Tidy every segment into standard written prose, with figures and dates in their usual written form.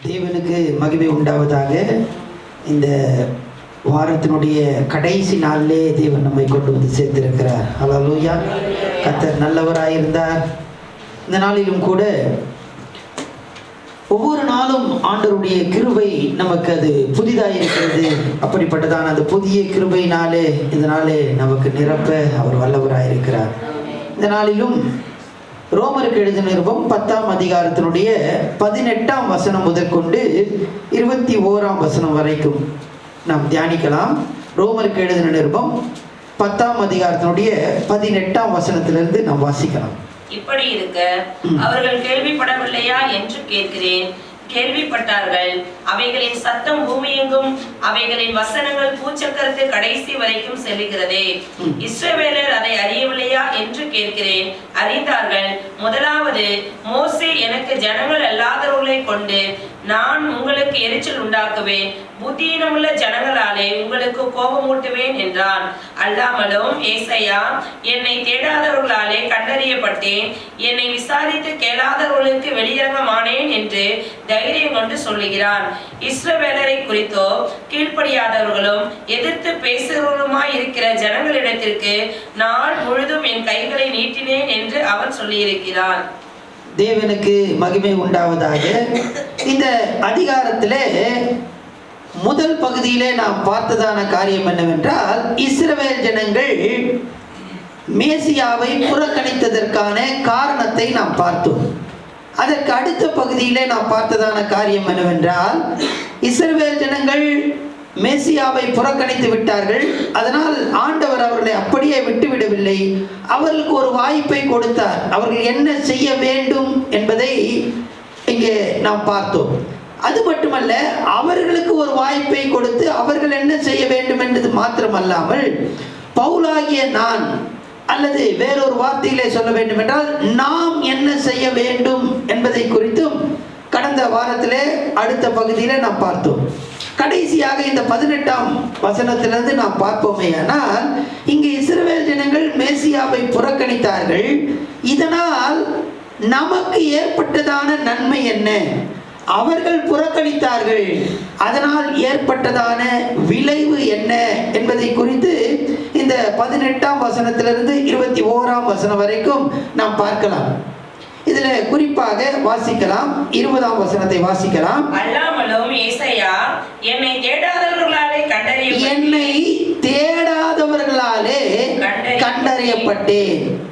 தேவனுக்கு மகிமை உண்டாவதாக. இந்த வாரத்தினுடைய கடைசி நாளிலே தேவன் நம்மை கொண்டு வந்து சேர்த்திருக்கிறார். ஹல்லேலூயா. கர்த்தர் நல்லவராயிருந்தார். இந்த நாளிலும் கூட ஒவ்வொரு நாளும் ஆண்டவருடைய கிருபை நமக்கு அது புதிதாக இருக்கிறது. அப்படிப்பட்டதான அந்த புதிய கிருபையினாலே இந்த நாளே நமக்கு நிரப்ப அவர் வல்லவராயிருக்கிறார். இந்த நாளிலும் ரோமருக்கு எழுதின நிருபம் 10ஆம் அதிகாரத்தினுடைய 18ஆம் வசனம் முதற்கொண்டு 21ஆம் வசனம் வரைக்கும் நாம் தியானிக்கலாம். ரோமருக்கு எழுதின நிருபம் 10ஆம் அதிகாரத்தினுடைய 18ஆம் வசனத்திலிருந்து நாம் வாசிக்கலாம். இப்படி இருக்க அவர்கள் கேள்விப்படவில்லையா என்று கேட்கிறேன். கேள்விப்பட்டார்கள். அவைகளின் சத்தம் பூமியெங்கும், அவைகளின் வசனங்கள் பூச்சக்கரத்து கடைசி வரைக்கும் செல்லுகிறதே. இஸ்ரவேலர் அதை அறியவில்லையா என்று கேட்கிறேன். அறிந்தார்கள். முதலாவது மோசே, எனக்கு ஜனங்கள் அல்லாதவர்களை கொண்டு நான் உங்களுக்கு எரிச்சல் உண்டாக்குவேன், புத்தியினமுள்ள ஜனங்களாலே உங்களுக்கு கோபமூட்டுவேன் என்றான். அல்லாமலும் ஏசாயா, என்னை தேடாதவர்களாலே கண்டறியப்பட்டேன், என்னை விசாரித்து கேளாதவர்களுக்கு வெளியிறங்கமானேன் என்று தைரியம் கொண்டு சொல்லுகிறான். இஸ்ரவேலரை குறித்தோ கீழ்ப்படியாதவர்களும் எதிர்த்து பேசுகிறவர்களுமாய் இருக்கிற ஜனங்களிடத்திற்கு நாள் முழுதும் என் கைகளை நீட்டினேன் என்று அவன் சொல்லியிருக்கிறான். தேவனுக்கு மகிமை உண்டாவதாக. இந்த அதிகாரத்திலே முதல் பகுதியிலே நாம் பார்த்ததான காரியம் என்னவென்றால், இஸ்ரவேல் ஜனங்கள் மேசியாவை புறக்கணித்ததற்கான காரணத்தை நாம் பார்த்தோம். அதற்கு அடுத்த பகுதியிலே நாம் பார்த்ததான காரியம் என்னவென்றால், இஸ்ரவேல் ஜனங்கள் மேசியாவை புறக்கணித்து விட்டார்கள். அதனால் ஆண்டவர் அவர்களை அப்படியே விட்டுவிடவில்லை, அவர்களுக்கு ஒரு வாய்ப்பை கொடுத்தார். அவர்கள் என்ன செய்ய வேண்டும் என்பதை இங்கே நாம் பார்த்தோம். அது மட்டுமல்ல, அவர்களுக்கு ஒரு வாய்ப்பை கொடுத்து அவர்கள் என்ன செய்ய வேண்டும் என்பது மாத்திரமல்லாமல், பவுலாகிய நான், அல்லது வேறொரு வார்த்தையிலே சொல்ல வேண்டும் என்றால் நாம் என்ன செய்ய வேண்டும் என்பதை குறித்தும் கடந்த வாரத்திலே அடுத்த பகுதியில் நாம் பார்த்தோம். கடைசியாக இந்த 18ஆம் வசனத்திலிருந்து நாம் பார்ப்போமே. ஆனால் இங்கே இஸ்ரவேல் ஜனங்கள் மேசியாவை புறக்கணித்தார்கள். இதனால் நமக்கு ஏற்பட்டதான நன்மை என்ன? அவர்கள் புறக்கணித்தார்கள், அதனால் ஏற்பட்டதான விளைவு என்ன என்பதை குறித்து இந்த 18ஆம் வசனத்திலிருந்து 21ஆம் வசனம் வரைக்கும் நாம் பார்க்கலாம். இதுல குறிப்பாக வாசிக்கலாம். 20ஆம் வசனத்தை வாசிக்கலாம். அல்லாமலும் ஏசாயா, என்னை தேடாதவர்களாலே கண்டறியப்பட்டேன்.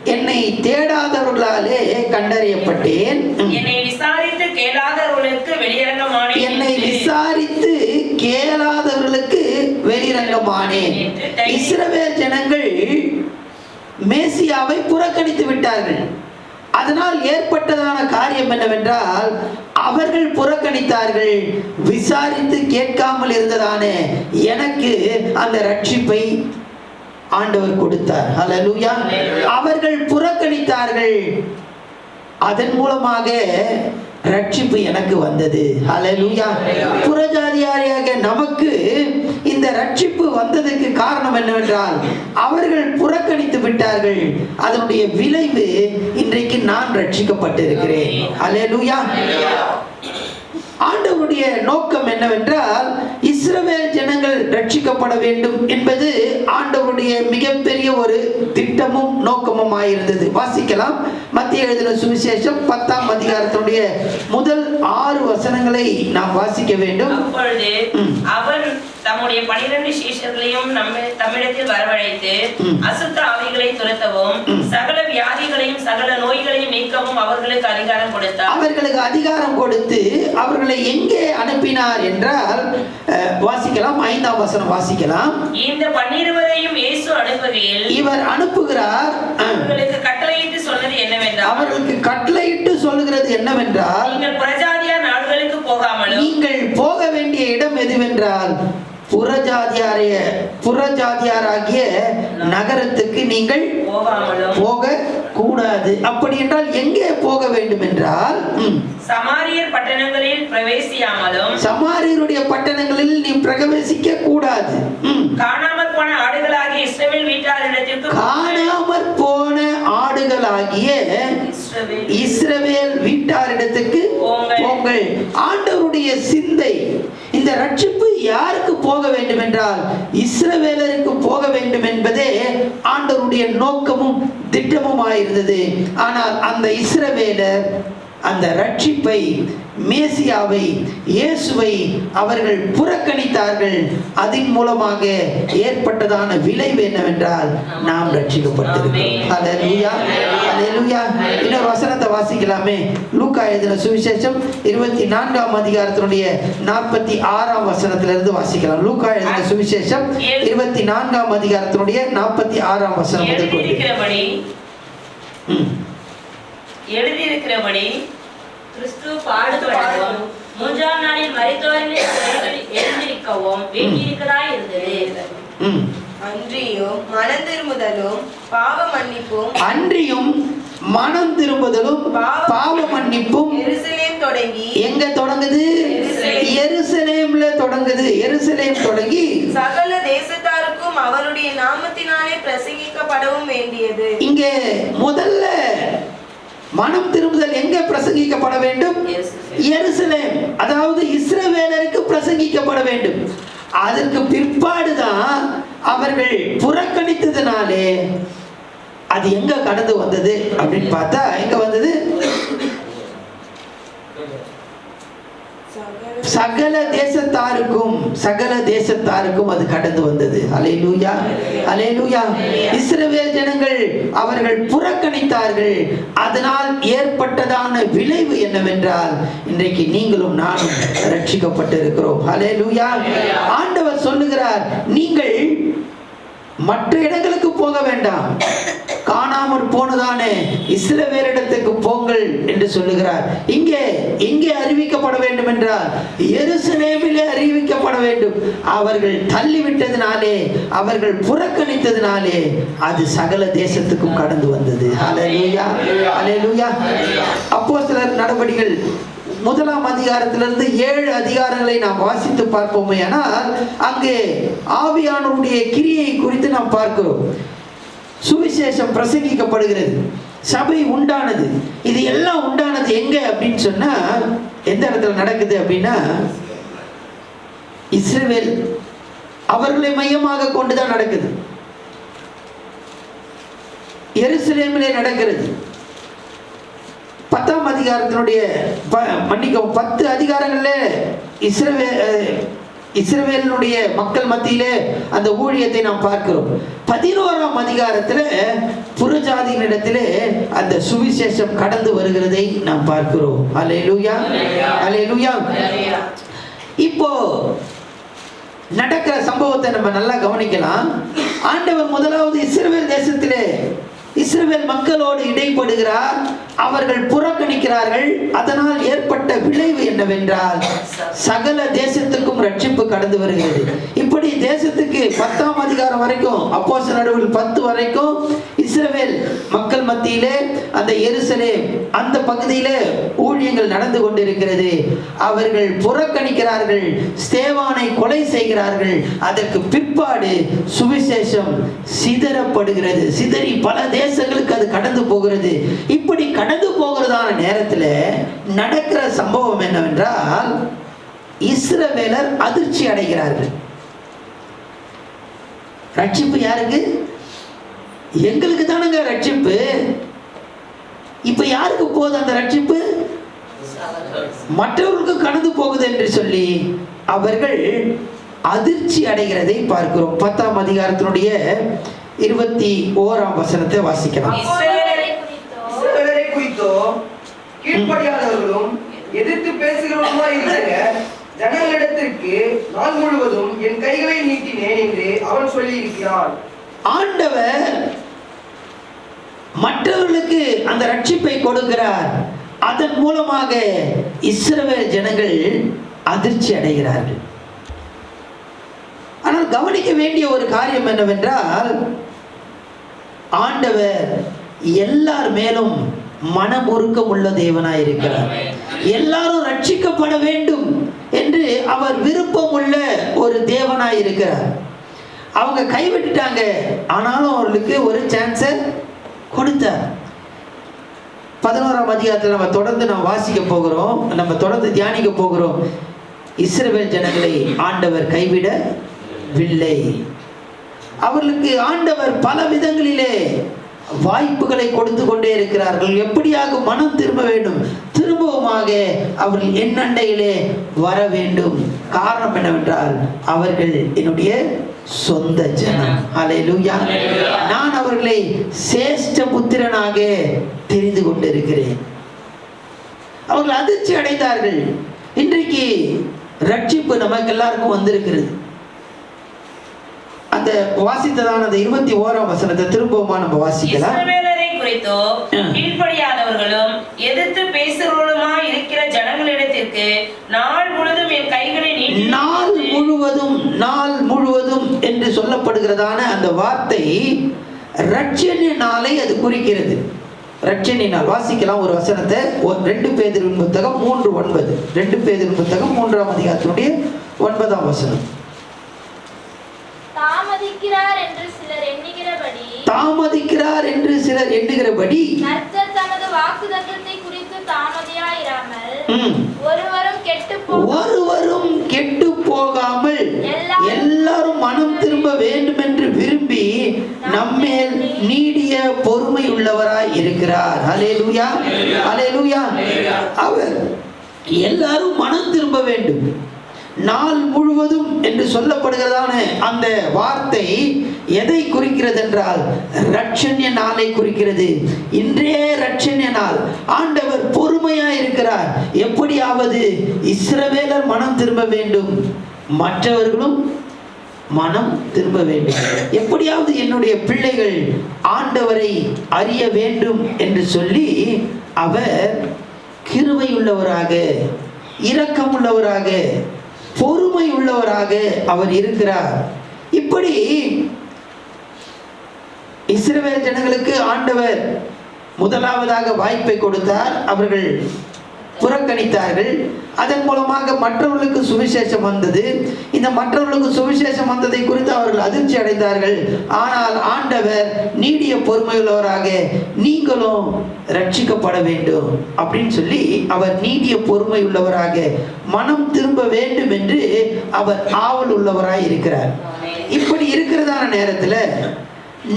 என்னை தேடாதவர்களாலே கண்டறியப்பட்டேன். என்னை விசாரித்து கேளாதவர்களுக்கு வெளியிறங்கமானேன். என்னை விசாரித்து கேளாதவர்களுக்கு வெளியிறங்கமானேன். இஸ்ரவேல் ஜனங்கள் மேசியாவை புறக்கணித்து விட்டார்கள். அதனால் ஏற்பட்டதான காரியம் என்னவென்றால், அவர்கள் புறக்கணித்தார்கள். விசாரித்து கேட்காமல் இருந்ததான எனக்கு அந்த ரட்சிப்பை ஆண்டவர் கொடுத்தார். ஹல்லேலூயா. அவர்கள் புறக்கணித்தார்கள், அதன் மூலமாக ரட்சிப்பு எனக்கு வந்தது. ஹல்லேலூயா. புறஜாதியாரியாக நமக்கு இந்த ரட்சிப்பு வந்ததற்கு காரணம் என்னவென்றால், அவர்கள் புறக்கணித்து விட்டார்கள். அதனுடைய விளைவு இன்றைக்கு நான் ரட்சிக்கப்பட்டிருக்கிறேன். ஹல்லேலூயா. ஆண்டவருடைய நோக்கம் என்னவென்றால், இஸ்ரவேல் ஜனங்கள் ரட்சிக்கப்பட வேண்டும் என்பது ஆண்டவருடைய மிகப்பெரிய ஒரு திட்டமும் நோக்கமும் ஆயிருந்தது. வாசிக்கலாம். மத்திய எழுதின சுவிசேஷம் 10ஆம் அதிகாரத்தினுடைய முதல் 6 வசனங்களை நாம் வாசிக்க வேண்டும். அப்பொழுது அவன் தம்முடைய 12 சீஷர்களையும் தம்மிடத்தில் வரவழைத்து அசுத்த ஆவிகளை துரத்தவும் சகல வியாதிகளையும் சகல நோய்களையும் நீக்கவும் அவர்களுக்கு அதிகாரம் கொடுத்தார். அவர்களுக்கு அதிகாரம் கொடுத்து அவர்களை எங்கே அனுப்பினார் என்றால், வாசிக்கலாம். 5ஆம் வசனம் வாசிக்கலாம். இந்த 12 இயேசு அனுப்புகையில் இவர் அனுப்புகிறார். அவர்களுக்கு கட்டளையிட்டு சொன்னது என்னவென்றால், அவர்களுக்கு கட்டளையிட்டு சொல்லுகிறது என்னவென்றால், நீங்கள் புறஜாதியார் நாடுகளுக்கு போகாமலும், நீங்கள் போக வேண்டிய இடம் எதுவென்றால் புறஜாதியாராகிய நகரத்துக்கு நீங்கள் போக கூடாது. அப்படி என்றால் எங்கே போக வேண்டும் என்றால், சமாரியர் பட்டணங்களில் பிரவேசியாமலும், சமாரியருடைய பட்டணங்களில் நீ பிரவேசிக்க கூடாது. காணாமற் போன ஆடுகளாகிய இஸ்ரவேல் வீட்டாரிடத்திற்கு, காணாமற் போன ஆடுகளாகிய இஸ்ரவேல் வீட்டாரிடத்துக்கு போங்கள். பாருங்கள், ஆண்டவருடைய சிந்தை இந்த ரட்சிப்பு யாருக்கு போக வேண்டும் என்றால் இஸ்ரவேலருக்கு போக வேண்டும் என்பதே ஆண்டவருடைய நோக்கமும் திட்டமுமாயிருந்தது. ஆனால் அந்த இஸ்ரவேலர் அந்த ரட்சிப்பை, மேசியாவை, இயேசுவை அவர்கள் புறக்கணித்தார்கள். அதன் மூலமாக ஏற்பட்டதான விளைவு என்னவென்றால் நாம் ரட்சிக்கப்பட்டிருக்கிறோம். ஹல்லேலூயா, ஹல்லேலூயா. இன்னொரு வசனத்தை வாசிக்கலாமே. லூக்கா எழுதின சுவிசேஷம் 24ஆம் அதிகாரத்தினுடைய 46ஆம் வசனத்திலிருந்து வாசிக்கலாம். லூக்கா எழுதின சுவிசேஷம் 24ஆம் அதிகாரத்தினுடைய 46ஆம் வசனம் முதல் எழுதியிருக்கிறபடி கிறிஸ்து பாடுபடவும் மூன்றாம் நாளில் மரித்தோரிலே எழுந்திருக்கவும் வேண்டியிருக்கிறதாய் இருந்தது. அன்றியும் மனம் திரும்புதலும் பாவ மன்னிப்பும் பாவ மன்னிப்பும் எருசலேம் தொடங்கி எங்க தொடங்குது? எருசலேம்ல தொடங்குது. எருசலேம் தொடங்கி சகல தேசத்தாருக்கும் அவருடைய நாமத்தினாலே பிரசங்கிக்கப்படவும் வேண்டியது. இங்கே முதல்ல மனம் திரும்புதல் எங்கே பிரசங்கிக்கப்பட வேண்டும்? எருசலேம், அதாவது இஸ்ரவேலருக்கு பிரசங்கிக்கப்பட வேண்டும். அதற்கு பிற்பாடுதான் அவர்கள் புறக்கணித்ததினாலே அது எங்க கடந்து வந்தது அப்படின்னு பார்த்தா எங்க வந்தது? சகல தேசத்தாருக்கும் அது கடந்து வந்தது. அல்லேலூயா, அல்லேலூயா. இஸ்ரவேல் ஜனங்கள் அவர்கள் புறக்கணித்தார்கள். அதனால் ஏற்பட்டதான விளைவு என்னவென்றால் இன்றைக்கு நீங்களும் நானும் ரட்சிக்கப்பட்டிருக்கிறோம். அல்லேலூயா. ஆண்டவர் சொல்லுகிறார், நீங்கள் மற்ற இடங்களுக்கு போக வேண்டாம், காணாமற் போனதானே இஸ்ரவேலிடத்துக்கு போங்கள் என்று சொல்லுகிறார். இங்கே அறிவிக்கப்பட வேண்டும் என்றால் எருசலேமிலே அறிவிக்கப்பட வேண்டும். அவர்கள் தள்ளிவிட்டதினாலே, அவர்கள் புறக்கணித்ததினாலே அது சகல தேசத்துக்கும் கடந்து வந்தது. ஹல்லேலூயா, ஹல்லேலூயா. அப்போஸ்தலர் நடபடிகள் 1ஆம் அதிகாரத்திலிருந்து 7 அதிகாரங்களை நாம் வாசித்து பார்ப்போமே. ஆனால் அங்கே ஆவியானவருடைய கிரியை குறித்து நாம் பார்க்கிறோம். சுவிசேஷம் பிரசங்கிக்கப்படுகிறது, சபை உண்டானது. இது எல்லாம் உண்டானது எங்க அப்படின்னு சொன்னா எந்த இடத்துல நடக்குது அப்படின்னா இஸ்ரவேல் அவர்களை மையமாக கொண்டுதான் நடக்குது. எருசலேமிலே நடக்கிறது. 10ஆம் அதிகாரத்தினுடைய 10 அதிகாரங்கள்ல இஸ்ரவேலுடைய மக்கள் மத்தியிலே அந்த ஊழியத்தை நாம் பார்க்கிறோம். 11ஆம் அதிகாரத்தில் புறஜாதியினிடத்திலே அந்த சுவிசேஷம் கடந்து வருகிறதை நாம் பார்க்கிறோம். அல்லேலூயா, அல்லேலூயா. இப்போ நடக்கிற சம்பவத்தை நம்ம நல்லா கவனிக்கலாம். ஆண்டவர் முதலாவது இஸ்ரவேல் தேசத்திலே இஸ்ரவேல் மக்களோடு இடைப்படுகிறார். அவர்கள் புறக்கணிக்கிறார்கள். அதனால் ஏற்பட்ட விளைவு என்னவென்றால் சகல தேசத்துக்கும் ரட்சிப்பு கடந்து வருகிறது. இப்படி தேசத்துக்கு 10ஆம் அதிகாரம் வரைக்கும், அப்போஸ்தலர் நடவடிக்கைகள் 10 வரைக்கும் இஸ்ரவேல் மக்கள் மத்தியிலே அந்த எருசலேம் அந்த பகுதியிலே ஊழியங்கள் நடந்து கொண்டிருக்கிறது. அவர்கள் புறக்கணிக்கிறார்கள், ஸ்தேவானை கொலை செய்கிறார்கள். அதற்கு பிற்பாடு சுவிசேஷம் சிதறப்படுகிறது. சிதறி பல தேசங்களுக்கு அது கடந்து போகிறது. இப்படி கடந்து போகிறதான நேரத்தில் நடக்கிற சம்பவம் என்னவென்றால் இஸ்ரவேலர் அதிர்ச்சி அடைகிறார்கள். ரட்சிப்பு யாருக்கு? எங்களுக்கு தானுங்க ரட்சிப்பு. இப்ப யாருக்கு போகுது அந்த ரட்சிப்பு? மற்றவர்களுக்கு கடந்து போகுது என்று சொல்லி அவர்கள் அதிர்ச்சி அடைகிறதை பார்க்கிறோம். 10ஆம் அதிகாரத்தினுடைய 21ஆம் வசனத்தை வாசிக்கலாம். இஸ்ரவேலை குறித்தோ கீழ்ப்படியாதவர்களும் எதிர்த்து பேசுகிறவர்களுமா இருக்கிற ஜனங்களிடத்திற்கு நாள் முழுவதும் என் கைகளை நீட்டினேன் என்று அவன் சொல்லி இருக்கிறான். ஆண்டவர் மற்றவர்களுக்கு அந்த ரட்சிப்பை கொடுக்கிறார். அதன் மூலமாக இஸ்ரவேல் ஜனங்கள் அதிர்ச்சி அடைகிறார்கள். ஆனால் கவனிக்க வேண்டிய ஒரு காரியம் என்னவென்றால் ஆண்டவர் எல்லார் மேலும் மனமுருக்கம் உள்ள தேவனாய் இருக்கிறார். எல்லாரும் ரட்சிக்கப்பட வேண்டும் என்று அவர் விருப்பம் உள்ள ஒரு தேவனாய் இருக்கிறார். அவங்க கைவிட்டுட்டாங்க, ஆனாலும் அவர்களுக்கு ஒரு சான்ஸை கொடுத்தார். 11ஆம் அதிகாரத்தில் நம்ம தொடர்ந்து வாசிக்க போகிறோம், நம்ம தொடர்ந்து தியானிக்க போகிறோம். இஸ்ரவேல் ஜனங்களை ஆண்டவர் கைவிடவில்லை. அவர்களுக்கு ஆண்டவர் பல விதங்களிலே வாய்ப்புகளை கொடுத்து கொண்டே இருக்கிறார்கள். எப்படியாக மனம் திரும்ப வேண்டும், திரும்பவுமாக அவர்கள் என்னண்டையிலே வர வேண்டும். காரணம் என்னவென்றால் அவர்கள் என்னுடைய சொந்த ஜனம். அல்லேலூயா. நான் அவர்களை சேஷ்ட புத்திரனாக தெரிந்து கொண்டிருக்கிறேன். அவர்கள் அதிர்ச்சி அடைந்தார்கள். இன்றைக்கு ரட்சிப்பு நமக்கு எல்லாருக்கும் வந்திருக்கிறது. அந்த வாசித்ததான அந்த 21ஆம் வசனத்தை திரும்பவுமா நம்ம வாசிக்கலாம். இஸ்ரவேலரை குறித்தோ கீழ்ப்படியாதவர்களும் எதிர்த்து பேசுகிறவர்களுமாய் இருக்கிற ஜனங்களிடத்திற்கு நாள் முழுவதும் என் கைகளை நீட்டி, நாள் முழுவதும் என்று சொல்லப்படுகிறதான அந்த வார்த்தை ரட்சணிய நாளை அது குறிக்கிறது. ரட்சணிய நாள் வாசிக்கலாம் ஒரு வசனத்தை. 2 பேதுருவின் புத்தகம் 3:9. 2 பேதுருவின் புத்தகம் 3ஆம் அதிகாரத்தினுடைய 9ஆம் வசனம். தாமதிக்கிறார் என்று சிலர் எண்ணுகிறபடி கர்த்தர் தமது வாக்குத்தத்தத்தை குறித்து தாமதியாயிராமல் ஒருவரும் கெட்டு போகாமல் எல்லாரும் மனம் திரும்ப வேண்டும் என்று விரும்பி நம்மேல் நீடிய பொறுமை உள்ளவராய் இருக்கிறார். அல்லேலூயா, அல்லேலூயா. அவர் எல்லாரும் மனம் திரும்ப வேண்டும். நாள் முழுவதும் என்று சொல்லப்படுகிறதான அந்த வார்த்தை எதை குறிக்கிறது என்றால் ரட்சணிய நாளை குறிக்கிறது. இன்றே ரட்சணிய நாள். ஆண்டவர் பொறுமையா இருக்கிறார். எப்படியாவது இஸ்ரவேலர் மனம் திரும்ப வேண்டும், மற்றவர்களும் மனம் திரும்ப வேண்டும். எப்படியாவது என்னுடைய பிள்ளைகள் ஆண்டவரை அறிய வேண்டும் என்று சொல்லி அவர் கிருபை உள்ளவராக, இரக்கம் உள்ளவராக, பொறுமை உள்ளவராக அவர் இருக்கிறார். இப்படி இஸ்ரவேல் ஜனங்களுக்கு ஆண்டவர் முதலாவதாக வாய்ப்பை கொடுத்தார். அவர்கள் புறக்கணித்தார்கள். அதன் மூலமாக மற்றவர்களுக்கு சுவிசேஷம் வந்தது. இந்த மற்றவர்களுக்கு சுவிசேஷம் வந்ததை குறித்து அவர்கள் அதிர்ச்சி அடைந்தார்கள். ஆனால் ஆண்டவர் நீடிய பொறுமையுள்ளவராக நீங்களும் ரட்சிக்கப்பட வேண்டும் அப்படின்னு சொல்லி அவர் நீடிய பொறுமை உள்ளவராக மனம் திரும்ப வேண்டும் என்று அவர் ஆவல் உள்ளவராய் இருக்கிறார். இப்படி இருக்கிறதான நேரத்தில்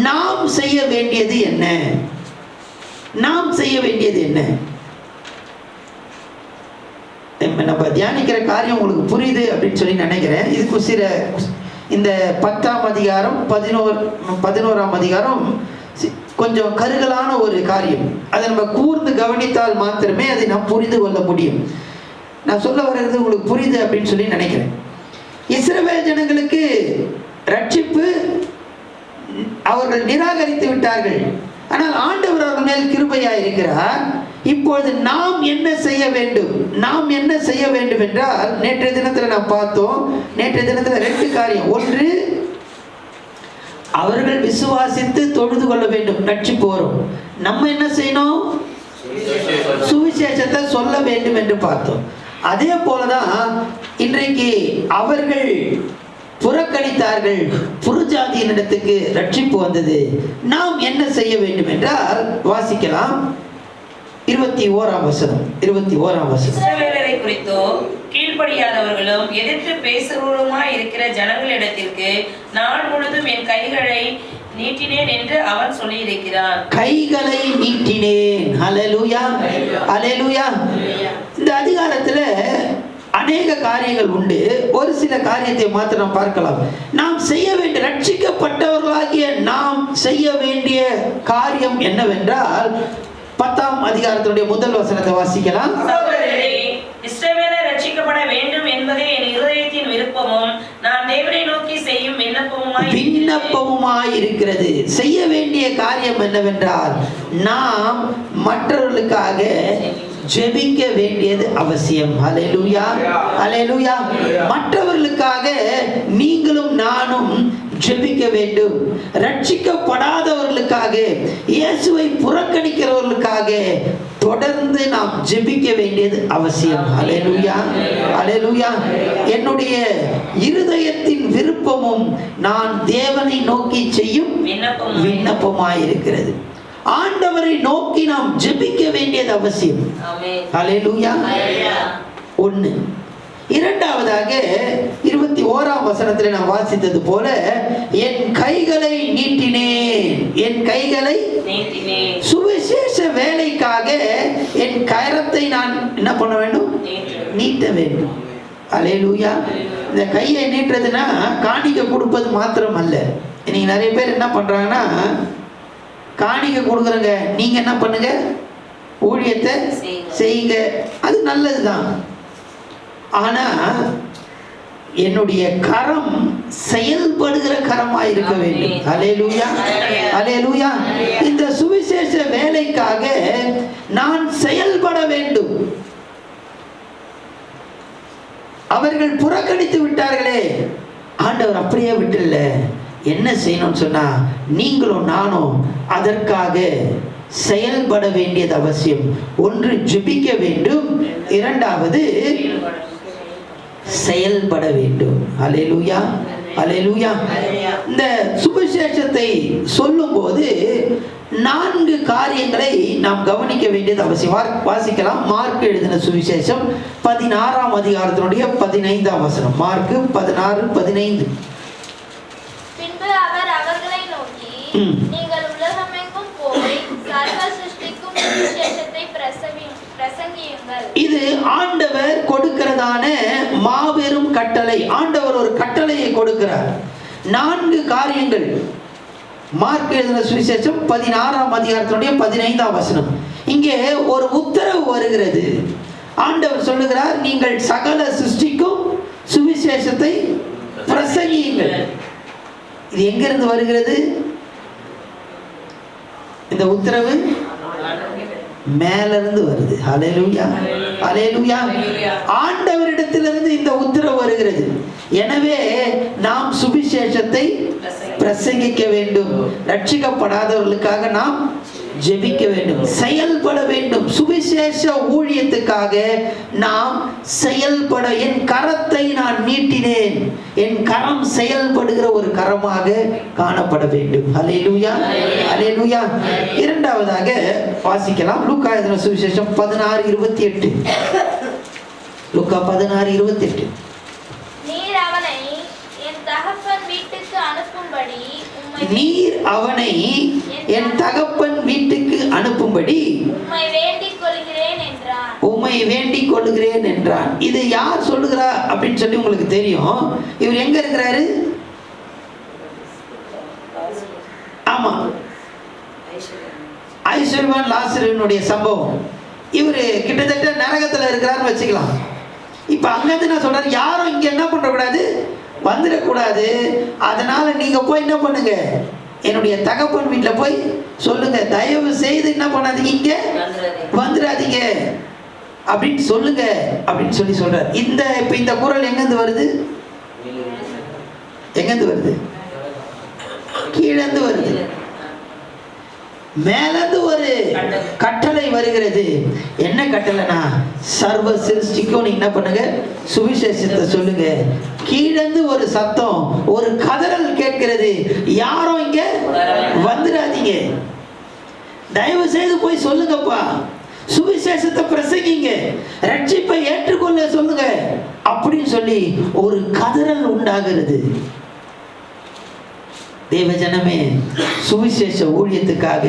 நாம் செய்ய வேண்டியது என்ன? நாம் செய்ய வேண்டியது என்ன? நம்ம தியானிக்கிற காரியம் உங்களுக்கு புரியுது அப்படின்னு சொல்லி நினைக்கிறேன். இதுக்கு சில இந்த 10ஆம் அதிகாரம் 11ஆம் அதிகாரம் கொஞ்சம் கருகலான ஒரு காரியம். அதை நம்ம கூர்ந்து கவனித்தால் மாத்திரமே அதை நாம் புரிந்து கொள்ள முடியும். நான் சொல்ல வர்றது உங்களுக்கு புரியுது அப்படின்னு சொல்லி நினைக்கிறேன். இஸ்ரவேல் ஜனங்களுக்கு ரட்சிப்பு அவர்கள் நிராகரித்து விட்டார்கள். ஆனால் ஆண்டவர் அவர்கள் மேல் கிருபையாய் இருக்கிறார். இப்பொழுது நாம் என்ன செய்ய வேண்டும்? நாம் என்ன செய்ய வேண்டும் என்றால் நேற்றைய தினத்தில் நாம் பார்த்தோம். நேற்றைய தினத்தில் 2 காரியம். ஒன்று, அவர்கள் விசுவாசித்து தொழுது கொள்ள வேண்டும், ரட்சிப்பு வரும். நம்ம என்ன செய்யணும்? சுவிசேஷத்தை சொல்ல வேண்டும் என்று பார்த்தோம். அதே போலதான் இன்றைக்கு அவர்கள் புறக்கணித்தார்கள், புறஜாதியினிடத்துக்கு ரட்சிப்பு வந்தது. நாம் என்ன செய்ய வேண்டும் என்றால் வாசிக்கலாம் 21ஆம் வசனம். 21ஆம் வசனம். இஸ்ரவேலரை குறித்தோ கீழ்ப்படியாதவர்களும் எதிர்த்து பேசுகிறவருமாய் இருக்கிற ஜனங்களிடத்திற்கு நாள் முழுதும் என் கைகளை நீட்டினேன் என்று அவன் சொல்லி இருக்கிறான். கைகளை நீட்டினேன். அல்லேலூயா, அல்லேலூயா. இந்த அதிகாரத்துல அநேக காரியங்கள் உண்டு. ஒரு சில காரியத்தை மாத்திரம் நாம் பார்க்கலாம். நாம் செய்ய வேண்டிய, ரட்சிக்கப்பட்டவர்களாகிய நாம் செய்ய வேண்டிய காரியம் என்னவென்றால் 10ஆம் அதிகாரத்தினுடைய முதல் வசனத்தை வாசிக்கலாம். இஸ்ரவேலர் ரட்சிக்கப்பட வேண்டும் என்பதே என் இருதயத்தின் விருப்பமும் நான் தேவனை நோக்கி செய்யும் விண்ணப்பமுமாய் இருக்கிறது. செய்ய வேண்டிய காரியம் என்னவென்றால் நாம் மற்றவர்களுக்காக ஜெபிக்க வேண்டியது அவசியம். அல்லேலூயா, அல்லேலூயா. மற்றவர்களுக்காக நீங்களும் நானும் ஜெபிக்க வேண்டும். ரட்சிக்கப்படாதவர்களுக்காக, இயேசுவை புறக்கணிக்கிறவர்களுக்காக தொடர்ந்து நாம் ஜெபிக்க வேண்டியது அவசியம். அல்லேலூயா, அல்லேலூயா. என்னுடைய இருதயத்தின் விருப்பமும் நான் தேவனை நோக்கி செய்யும் விண்ணப்பமாயிருக்கிறது. ஆண்டவரை நோக்கி நாம் ஜெபிக்க வேண்டியது அவசியம். ஆமென். ஹல்லேலூயா. ஒன்று. இரண்டாவதாக 21ஆம் வசனத்தில் நான் வாசித்தது போல, என் கைகளை நீட்டினேன், என் கைகளை நீட்டினேன். சுவிசேஷ வேலைக்காக என் கரத்தை நான் என்ன பண்ண வேண்டும்? நீட்ட வேண்டும். ஹல்லேலூயா. இந்த கையை நீட்டுறதுன்னா காணிக்கை கொடுப்பது மாத்திரம் அல்ல. இன்னைக்கு நிறைய பேர் என்ன பண்றாங்கன்னா, காணிக்கை கொடுக்குறங்க, நீங்க என்ன பண்ணுங்க, ஊழியத்தை செய்யுங்க, அது நல்லதுதான். ஆனா என்னுடைய கரம் செயல்படுகிற கரமாய் இருக்க வேண்டும். ஹல்லேலூயா. ஹல்லேலூயா. இந்த சுவிசேஷ வேலைக்காக நான் செயல்பட வேண்டும். அவர்கள் புறக்கணித்து விட்டார்களே, ஆண்டவர் அப்படியே விட்டுல. என்ன செய்யணும்னு சொன்னா, நீங்களும் நானும் அதற்காக செயல்பட வேண்டியது அவசியம். ஒன்று ஜெபிக்க வேண்டும், இரண்டாவது செயல்பட வேண்டும். ஹல்லேலூயா. ஹல்லேலூயா. இந்த சுவிசேஷத்தை சொல்லும்போது 4 காரியங்களை நாம் கவனிக்க வேண்டியது அவசியம். வாசிக்கலாம். மார்க் எழுதின சுவிசேஷம் 16ஆம் அதிகாரத்தினுடைய 15ஆம் வசனம். மார்க் 16:15. பின்பு அவர் அவர்களை நோக்கி, நீங்கள் உலகமெங்கும் போய் சர்வ சிருஷ்டிக்கும் சுவிசேஷத்தை பிரசங்கியுங்கள். இது ஆண்டவர் கொடுக்கிறதான மாபெரும் கட்டளை. ஆண்டவர் ஒரு கட்டளையை கொடுக்கிறார். 4 காரியங்கள். மார்க் எழுதின சுவிசேஷம் 16ஆம் அதிகாரத்தினுடைய 15ஆம் வசனம். இங்கே ஒரு உத்தரவு வருகிறது. ஆண்டவர் சொல்லுகிறார், நீங்கள் சகல சிருஷ்டிக்கும் சுவிசேஷத்தை பிரசங்கியுங்கள். இது எங்கிருந்து வருகிறது? இந்த உத்தரவு மேலிருந்து வருது. ஹல்லேலூயா. ஹல்லேலூயா. ஆண்டவரிடத்திலிருந்து இந்த உத்தரவு வருகிறது. எனவே நாம் சுவிசேஷத்தை பிரசங்கிக்க வேண்டும். ரட்சிக்கப்படாதவர்களுக்காக நாம் ஜெபிக்க வேண்டும், செயல்பட வேண்டும். சுவிசேஷ ஊழியத்துக்காக நாம் செயல்பட. என் கரத்தை நான் நீட்டினேன், என் கரம் செயல்படுகிற ஒரு கரமாக காணப்பட வேண்டும். ஹல்லேலூயா. ஹல்லேலூயா. இரண்டாவதாக வாசிக்கலாம். லூக்கா எழுதின சுவிசேஷம் 16:28. லூக்கா 16:28. நீர் அவனை என் தகப்பன் வீட்டுக்கு அனுப்பும்படி நீர் அவனை என் தகப்பன் வீட்டுக்கு அனுப்பும்படி உம்மை வேண்டிக் கொள்கிறேன் என்றான். உம்மை வேண்டிக் கொள்கிறேன் என்றான். இது யார் சொல்லுகிறா அப்படின்னு சொல்லி உங்களுக்கு தெரியும். இவர் எங்க இருக்கிறாரு? ஆமா, ஐஸ்வர்யவான் லாசருவினுடைய சம்பவம். இவர் கிட்டத்தட்ட நரகத்தில் இருக்கிறாருன்னு வச்சுக்கலாம். இப்ப அங்கிருந்து நான் சொல்றேன், யாரும் இங்க என்ன பண்ணக்கூடாது, வந்துடக்கூடாது. அதனால நீங்க போய் என்ன பண்ணுங்க, என்னுடைய தகப்பன் வீட்டில் போய் சொல்லுங்க, தயவு செய்து என்ன பண்ணாதீங்க, இங்க வந்துடாதீங்க அப்படின்னு சொல்லுங்க அப்படின்னு சொல்லி சொல்றார். இப்ப இந்த குரல் எங்கிருந்து வருது? எங்கிருந்து வருது? கீழேந்து வருது. மேலிருந்து ஒரு கட்டளை வருகிறது. என்ன கட்டளைனா, சர்வ சிருஷ்டிக்கும் நீங்க என்ன பண்ணுங்க, சுவிசேஷத்தை சொல்லுங்க. கீழேந்து ஒரு சத்தம், ஒரு கதறல் கேட்கிறது, யாரும் இங்க வந்துடாதீங்க, தயவு செய்து போய் சொல்லுங்கப்பா, சுவிசேஷத்தை பிரசங்கிங்க, ரட்சிப்பை ஏற்றுக்கொள்ள சொல்லுங்க அப்படின்னு சொல்லி ஒரு கதறல் உண்டாகிறது. தேவஜனமே, சுவிசேஷ ஊழியத்துக்காக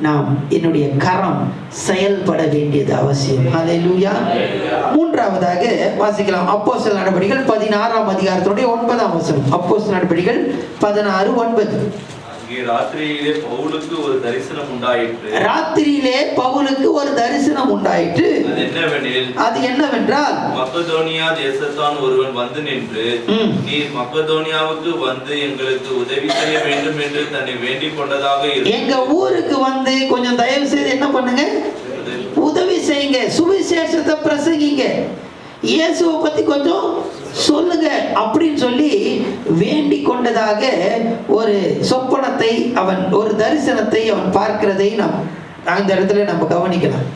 நாம் என்னுடைய கரம் செயல்பட வேண்டியது அவசியம். ஹல்லேலூயா. மூன்றாவதாக வாசிக்கலாம். அப்போஸ்தலர் நடபடிகள் 16ஆம் அதிகாரத்தினுடைய 9ஆம் வசனம். அப்போஸ்தலர் நடபடிகள் 16:9. ராத்திரியிலே பவுலுக்கு ஒரு தரிசனம் உண்டாயிற்று. ராத்திரியிலே பவுலுக்கு ஒரு தரிசனம் உண்டாயிற்று. அது என்னவென்றால், மக்கதோனியா தேசத்தான் ஒருவன் வந்து நின்று, நீ மக்கதோனியாவுக்கு வந்து எங்களுக்கு உதவி செய்ய வேண்டும் என்று தன்னை வேண்டிக் கொண்டதாக இருக்கு. எங்க ஊருக்கு வந்து கொஞ்சம் தயவு செய்து என்ன பண்ணுங்க, உதவி செய்யுங்க, சுவிசேஷத்தை பிரசங்கிங்க, இயேசுவை பத்தி கொஞ்சம் சொல்லுங்க அப்படின்னு சொல்லி வேண்டிக் கொண்டதாக ஒரு சொப்பனத்தை அவன், ஒரு தரிசனத்தை அவன் பார்க்கிறதை நாம் அந்த இடத்துல நம்ம கவனிக்கலாம்.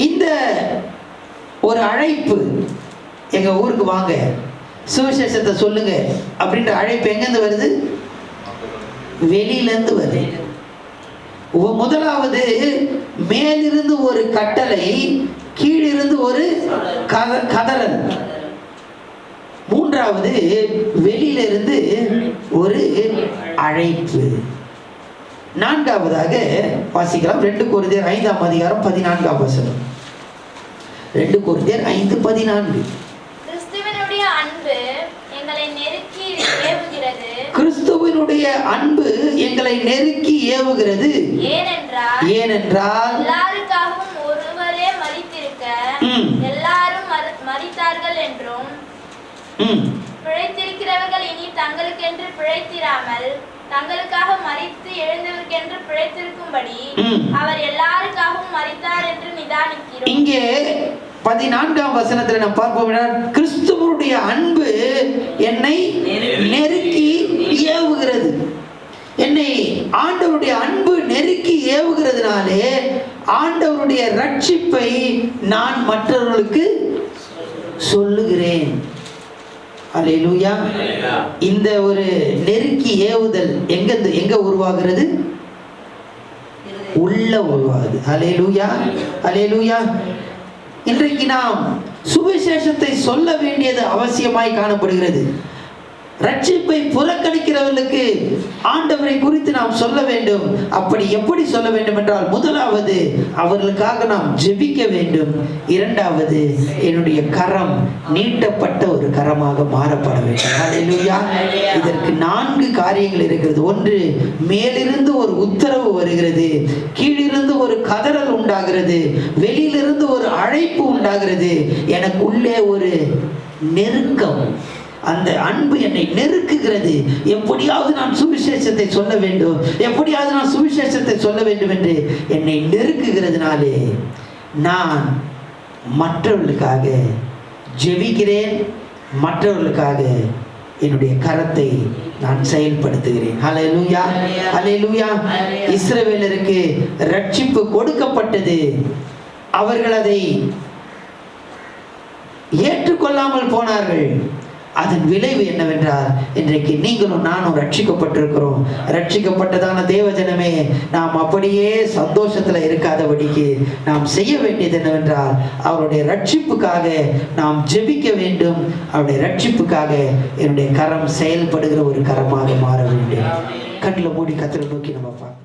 இந்த ஒரு அழைப்பு, எங்க ஊருக்கு வாங்க, சுவிசேஷத்தை சொல்லுங்க அப்படின்ற அழைப்பு எங்கிருந்து வருது? வெளியிலேருந்து வருது. முதலாவது மேலிருந்து ஒரு கட்டளை, கீழிருந்து ஒரு கதறல். மூன்றாவது வெளியிலிருந்து ஒரு அழைப்பு. நான்காவதாக வாசிக்கலாம் 2 கொரிந்தியர் 5ஆம் அதிகாரம் 14ஆம் வசனம். 2 கொரிந்தியர் 5:14. கிறிஸ்துவினுடைய அன்பு எங்களை நெருக்கி ஏவுகிறது. கிறிஸ்துவினுடைய அன்பு எங்களை நெருக்கி ஏவுகிறது. ஏனென்றால் எல்லாருக்காகவும் ஒருவரே மரித்திருக்க எல்லாரும் மரித்தார்கள் என்றும் பிழைத்திருக்கிறவர்கள் இனி தங்களுக்கென்று பிழைத்திராமல் தங்களுக்காக மரித்து எழுந்தவர்க்கென்று பிழைத்திருக்கும்படி அவர் எல்லாருக்காகவும் மரித்தார் என்று நிதானிக்கிறோம். இங்கே 14ஆம் வசனத்தில் நாம் பார்ப்போம், கிறிஸ்துவனுடைய அன்பு என்னை நெருக்கி ஏவுகிறது. என்னை ஆண்டவருடைய அன்பு நெருக்கி ஏவுகிறதுனாலே ஆண்டவருடைய ரட்சிப்பை நான் மற்றவர்களுக்கு சொல்லுகிறேன். அல்லேலூயா. இந்த ஒரு நெருக்கி ஏவுதல் எங்க உருவாகிறது? உள்ள உருவாகுது. அல்லேலூயா, அல்லேலூயா. இன்றைக்கு நாம் சுவிசேஷத்தை சொல்ல வேண்டியது அவசியமாய் காணப்படுகிறது. ரட்சிப்பை புறக்கணிக்கிறவர்களுக்கு ஆண்டவரை குறித்து நாம் சொல்ல வேண்டும். அப்படி எப்படி சொல்ல வேண்டும் என்றால், முதலாவது அவர்களுக்காக நாம் ஜெபிக்க வேண்டும். இரண்டாவது என்னுடைய கரம் நீட்டப்பட்ட ஒரு கரமாக மாறப்பட வேண்டும். அல்லேலூயா. இதற்கு 4 காரியங்கள் இருக்கிறது. ஒன்று, மேலிருந்து ஒரு உத்தரவு வருகிறது, கீழிருந்து ஒரு கதறல் உண்டாகிறது, வெளியிலிருந்து ஒரு அழைப்பு உண்டாகிறது, எனக்கு உள்ளே ஒரு நெருக்கம். அந்த அன்பு என்னை நெருக்குகிறது. எப்படியாவது நான் சுவிசேஷத்தை சொல்ல வேண்டும், எப்படியாவது நான் சுவிசேஷத்தை சொல்ல வேண்டும் என்று என்னை நெருக்குகிறதுனாலே நான் மற்றவர்களுக்காக ஜெபிக்கிறேன், மற்றவர்களுக்காக என்னுடைய கரத்தை நான் செயல்படுத்துகிறேன். ஹல்லேலூயா, ஹல்லேலூயா. இஸ்ரவேலருக்கு ரட்சிப்பு கொடுக்கப்பட்டது. அவர்கள் அதை ஏற்றுக்கொள்ளாமல் போனார்கள். அதன் விளைவு என்னவென்றால், இன்றைக்கு நீங்களும் நானும் ரட்சிக்கப்பட்டிருக்கிறோம். ரட்சிக்கப்பட்டதான தேவஜனமே, நாம் அப்படியே சந்தோஷத்துல இருக்காதபடிக்கு நாம் செய்ய வேண்டியது என்னவென்றால், அவருடைய ரட்சிப்புக்காக நாம் ஜெபிக்க வேண்டும். அவருடைய ரட்சிப்புக்காக என்னுடைய கரம் செயல்படுகிற ஒரு கரமாக மாற வேண்டும். கண்ணில் மூடி கர்த்தரை நோக்கி நம்ம பார்க்கலாம்.